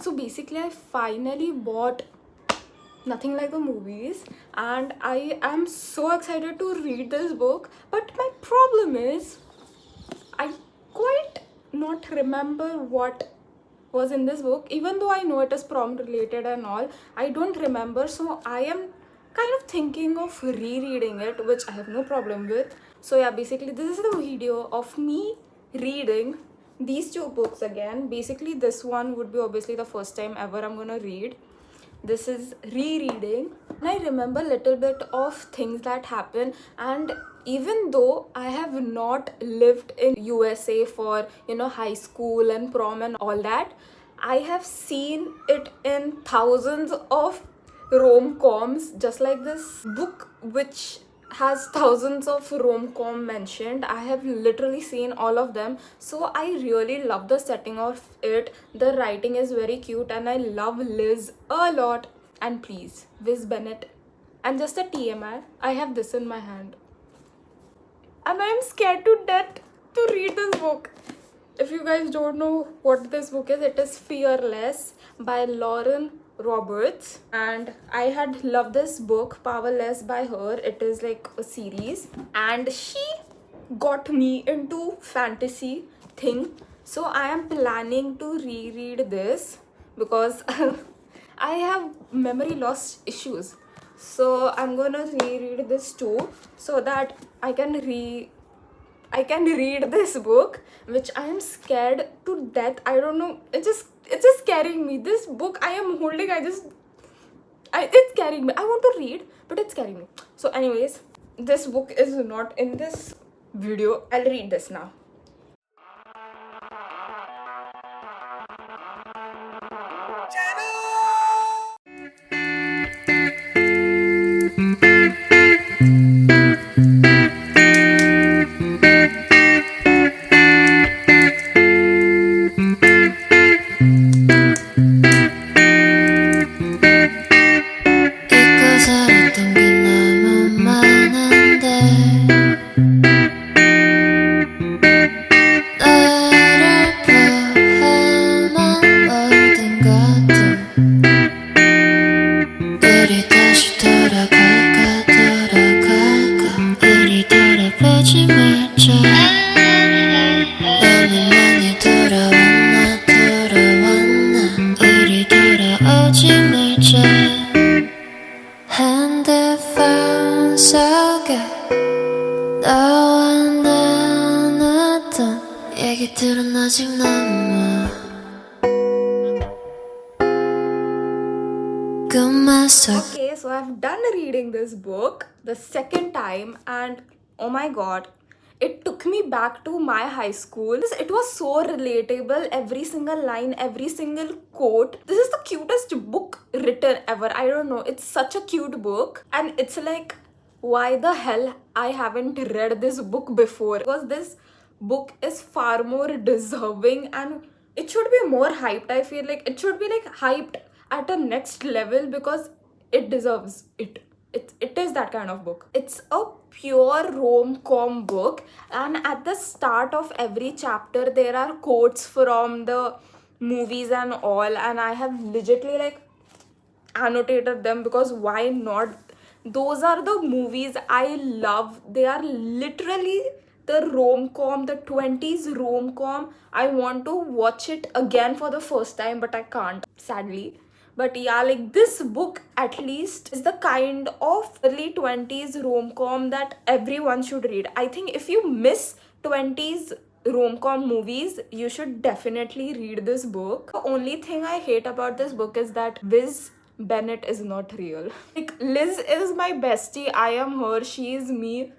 So basically I finally bought Nothing Like the Movies, and I am so excited to read this book. But my problem is I quite not remember what was in this book. Even though I know it is prom related and all, I don't remember. So I am kind of thinking of rereading it, which I have no problem with. So yeah, basically this is the video of me reading these two books again. Basically this one would be obviously the first time ever I'm gonna read. This is rereading, and I remember little bit of things that happen. And even though I have not lived in USA for high school and prom and all that, I have seen it in thousands of rom-coms, just like this book which has thousands of rom-com mentioned. I have literally seen all of them, so I really love the setting of it. The writing is very cute and I love Liz a lot. And please, Wiz Bennett. And just a TMI, I have this in my hand and I'm scared to death to read this book. If you guys don't know what this book is, it is Fearless by Lauren Roberts, and I had loved this book, Powerless, by her. It is like a series, and she got me into fantasy thing. So I am planning to reread this because I have memory loss issues. So I'm gonna reread this too, so that I can read this book, which I am scared to death. I don't know. It's just scaring me. This book I am holding, it's scaring me. I want to read, but it's scaring me. So anyways, this book is not in this video. I'll read this now. Okay, so I've done reading this book the second time, and oh my god, it took me back to my high school. It was so relatable. Every single line, every single quote. This is the cutest book written ever. I don't know. It's such a cute book, and it's like, why the hell I haven't read this book before? Because this book is far more deserving and it should be more hyped. I feel like it should be like hyped at a next level because it deserves it. It is that kind of book. It's a pure rom-com book, and at the start of every chapter there are quotes from the movies and all, and I have legitly like annotated them because why not? Those are the movies I love. They are literally the rom-com, the 20s rom-com. I want to watch it again for the first time, but I can't, sadly. But yeah, like this book at least is the kind of early 20s rom-com that everyone should read. I think if you miss 20s rom-com movies, you should definitely read this book. The only thing I hate about this book is that Wiz Bennett is not real. Like, Liz is my bestie. I am her. She is me.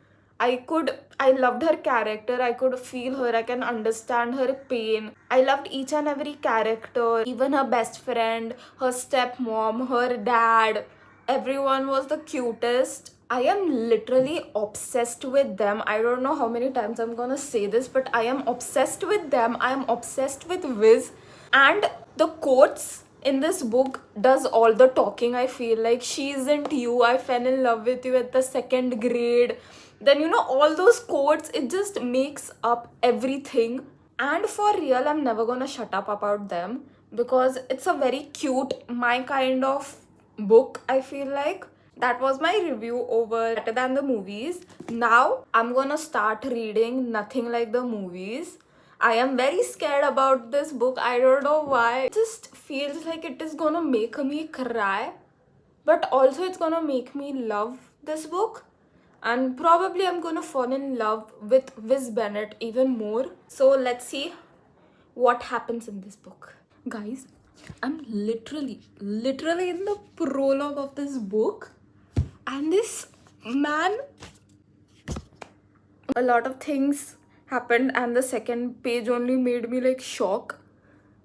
I loved her character. I could feel her. I can understand her pain. I loved each and every character, even her best friend, her stepmom, her dad. Everyone was the cutest. I am literally obsessed with them. I don't know how many times I'm gonna say this, but I am obsessed with them. I am obsessed with Wiz. And the quotes in this book does all the talking. I feel like She Isn't You, I fell in love with you at the second grade. Then all those quotes, it just makes up everything. And for real, I'm never gonna shut up about them because it's a very cute, my kind of book, I feel like. That was my review over Better Than the Movies. Now I'm gonna start reading Nothing Like the Movies. I am very scared about this book. I don't know why. It just feels like it is gonna make me cry, but also it's gonna make me love this book, and probably I'm gonna fall in love with Wiz Bennett even more. So let's see what happens in this book. Guys, I'm literally in the prologue of this book, and this man, a lot of things happened, and the second page only made me like shock,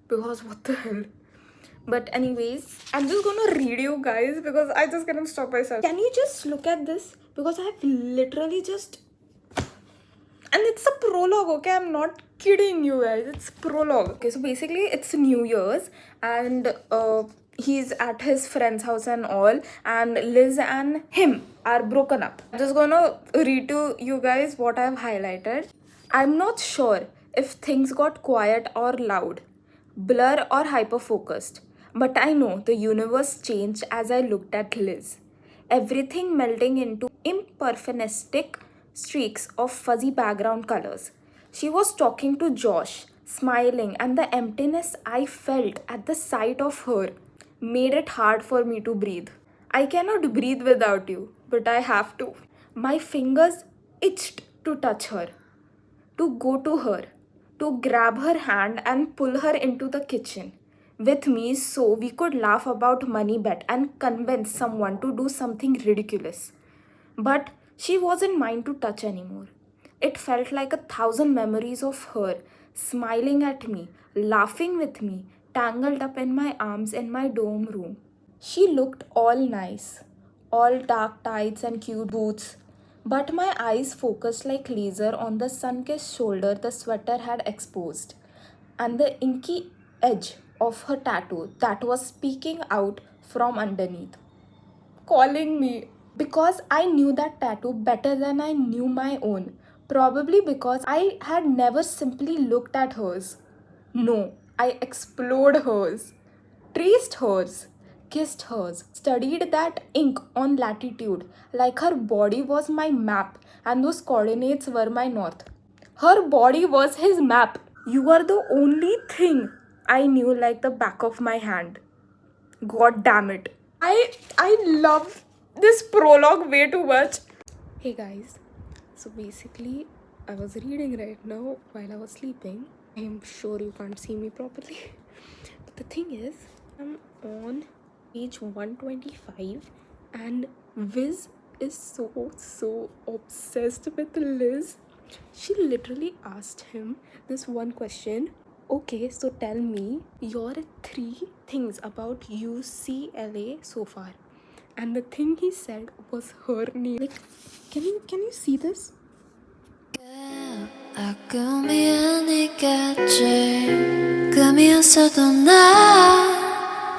because what the hell. But anyways, I'm just gonna read you guys because I just cannot stop myself. Can you just look at this? Because I've literally just, and it's a prologue, okay? I'm not kidding you guys, it's prologue. Okay, so basically it's New Year's, and he's at his friend's house and all, and Liz and him are broken up. I'm just gonna read to you guys what I've highlighted. I'm not sure if things got quiet or loud, blur or hyper focused, but I know the universe changed as I looked at Liz, everything melting into imperfectionistic streaks of fuzzy background colors. She was talking to Josh, smiling, and the emptiness I felt at the sight of her made it hard for me to breathe. I cannot breathe without you, but I have to. My fingers itched to touch her, to go to her, to grab her hand and pull her into the kitchen with me so we could laugh about money bet and convince someone to do something ridiculous. But she wasn't mine to touch anymore. It felt like 1,000 memories of her smiling at me, laughing with me, tangled up in my arms in my dorm room. She looked all nice, all dark tights and cute boots, but my eyes focused like laser on the sun-kissed shoulder the sweater had exposed, and the inky edge of her tattoo that was speaking out from underneath, calling me. Because I knew that tattoo better than I knew my own. Probably because I had never simply looked at hers. No, I explored hers, traced hers, kissed hers, studied that ink on latitude like her body was my map and those coordinates were my north. Her body was his map. You were the only thing I knew like the back of my hand. God damn it. I love this prologue way too much. Hey guys, so basically I was reading right now while I was sleeping. I'm sure you can't see me properly. But the thing is, I'm on page 125 and Viz is so obsessed with Liz. She literally asked him this one question. Okay, so tell me your 3 things about UCLA so far. And the thing he said was her name. Like, can you see this? 꿈이 아니겠지 꿈이었어도 나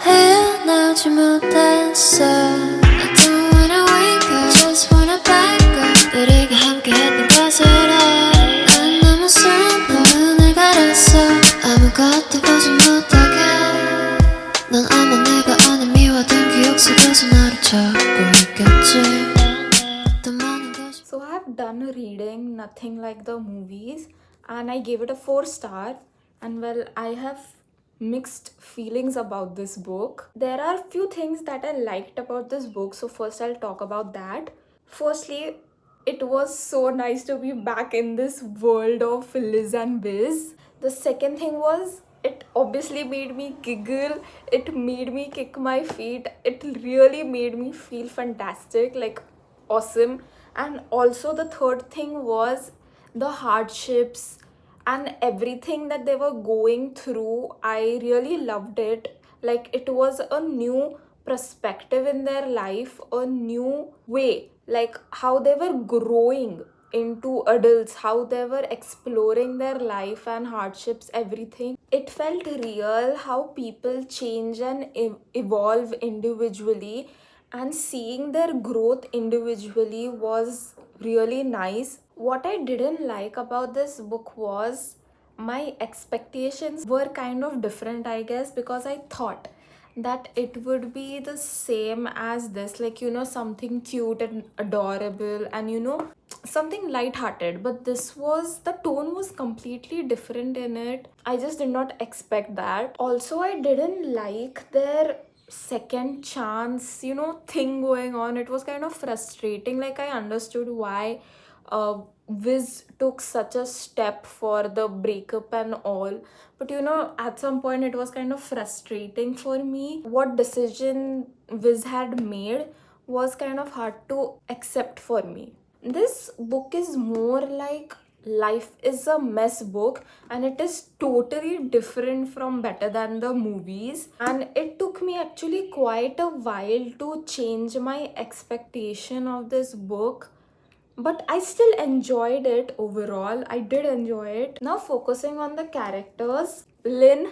헤어나오지 못했어 I don't wanna wake up just wanna back up 우리가 함께했던 것을 난 너무 슬퍼 눈을 가렸어 아무것도 보지 못하게 넌 아마 내가 아는 미워둔 기억 속에서 나를 찾고 있겠지 So I have done reading Nothing Like the Movies and I gave it a 4 star, and well, I have mixed feelings about this book. There are few things that I liked about this book, so first I'll talk about that. Firstly, it was so nice to be back in this world of Liz and Biz. The second thing was, it obviously made me giggle, it made me kick my feet, it really made me feel fantastic, like awesome. And also the third thing was the hardships and everything that they were going through. I really loved it. Like, it was a new perspective in their life, a new way, like how they were growing into adults, how they were exploring their life and hardships, everything. It felt real how people change and evolve individually, and seeing their growth individually was really nice. What I didn't like about this book was my expectations were kind of different, I guess, because I thought that it would be the same as this, like, something cute and adorable and, something light-hearted. But the tone was completely different in it. I just did not expect that. Also, I didn't like their second chance, thing going on. It was kind of frustrating. Like, I understood why Viz took such a step for the breakup and all, but at some point it was kind of frustrating for me. What decision Viz had made was kind of hard to accept for me. This book is more like Life is a Mess book, and it is totally different from Better Than the Movies, and it took me actually quite a while to change my expectation of this book, but I still enjoyed it overall. I did enjoy it. Now, focusing on the characters. Lynn,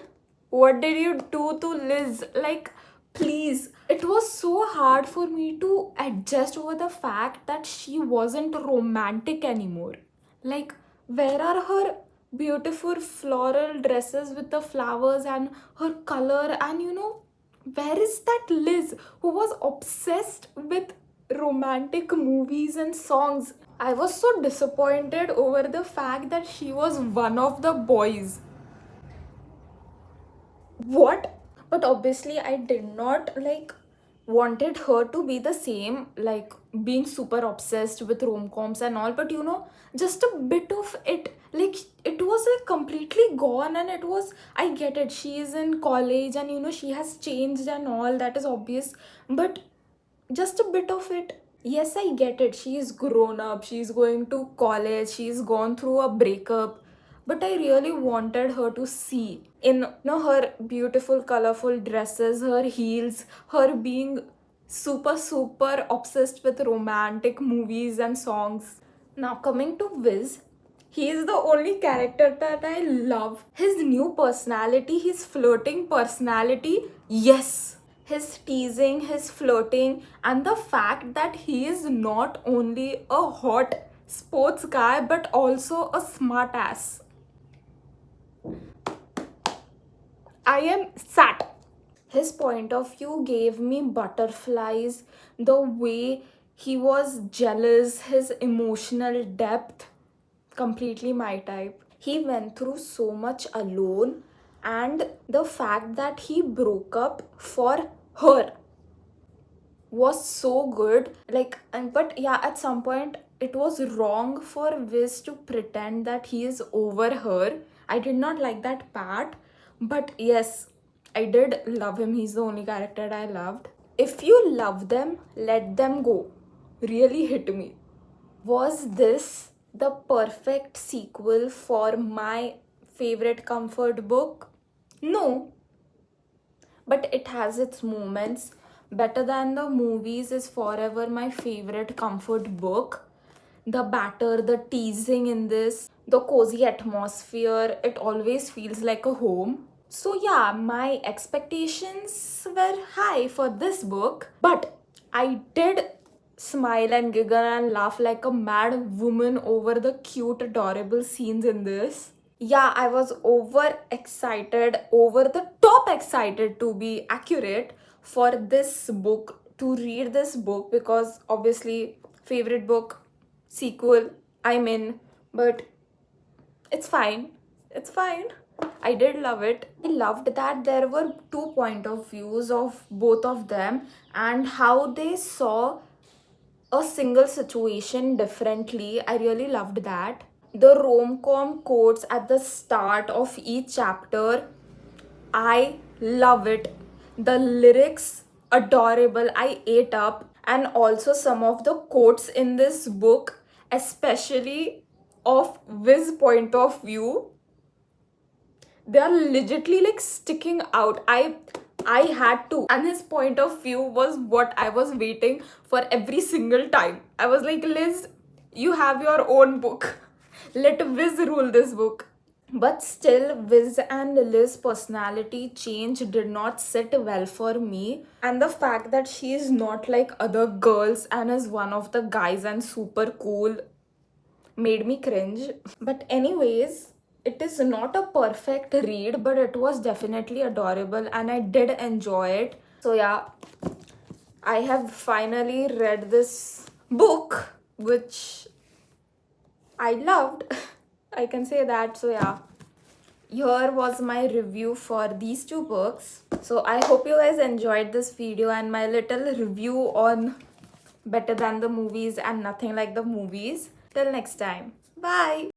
what did you do to Liz? Like, please. It was so hard for me to adjust over the fact that she wasn't romantic anymore. Like, where are her beautiful floral dresses with the flowers and her color? And where is that Liz who was obsessed with romantic movies and songs? I was so disappointed over the fact that she was one of the boys. What? But obviously I did not like wanted her to be the same, like being super obsessed with rom-coms and all, but just a bit of it, like it was like completely gone. And it was, I get it, she is in college and she has changed and all, that is obvious, but just a bit of it. Yes, I get it, she is grown up, she's going to college, she's gone through a breakup, but I really wanted her to see in her beautiful colorful dresses, her heels, her being super obsessed with romantic movies and songs. Now, coming to Viz, he is the only character that I love. His new personality, his flirting personality, yes. His teasing, his flirting, and the fact that he is not only a hot sports guy but also a smart ass. I am sat. His point of view gave me butterflies. The way he was jealous, his emotional depth, completely my type. He went through so much alone, and the fact that he broke up for her was so good. Like, and but yeah, at some point it was wrong for Viz to pretend that he is over her. I did not like that part, but yes, I did love him. He's the only character I loved. If you love them, let them go really hit me. Was this the perfect sequel for my favorite comfort book? No, but it has its moments. Better Than the Movies is forever my favorite comfort book. The batter, the teasing in this, the cozy atmosphere, it always feels like a home. So, yeah, my expectations were high for this book, but I did smile and giggle and laugh like a mad woman over the cute, adorable scenes in this. Yeah, I was over the top excited to be accurate for this book, to read this book, because obviously, favorite book, sequel, I'm in, but it's fine. It's fine. I did love it. I loved that there were two point of views of both of them and how they saw a single situation differently. I really loved that. The rom-com quotes at the start of each chapter, I love it. The lyrics, adorable. I ate up. And also some of the quotes in this book, especially of Viz's point of view, they are legitly like sticking out. I had to, and his point of view was what I was waiting for every single time. I was like, Liz, you have your own book. Let Viz rule this book. But still, Viz and Liz's personality change did not sit well for me. And the fact that she is not like other girls and is one of the guys and super cool made me cringe. But anyways, it is not a perfect read, but it was definitely adorable and I did enjoy it. So yeah, I have finally read this book, which I loved. I can say that. So yeah, here was my review for these two books. So I hope you guys enjoyed this video and my little review on Better Than the Movies and Nothing Like the Movies. Till next time, bye.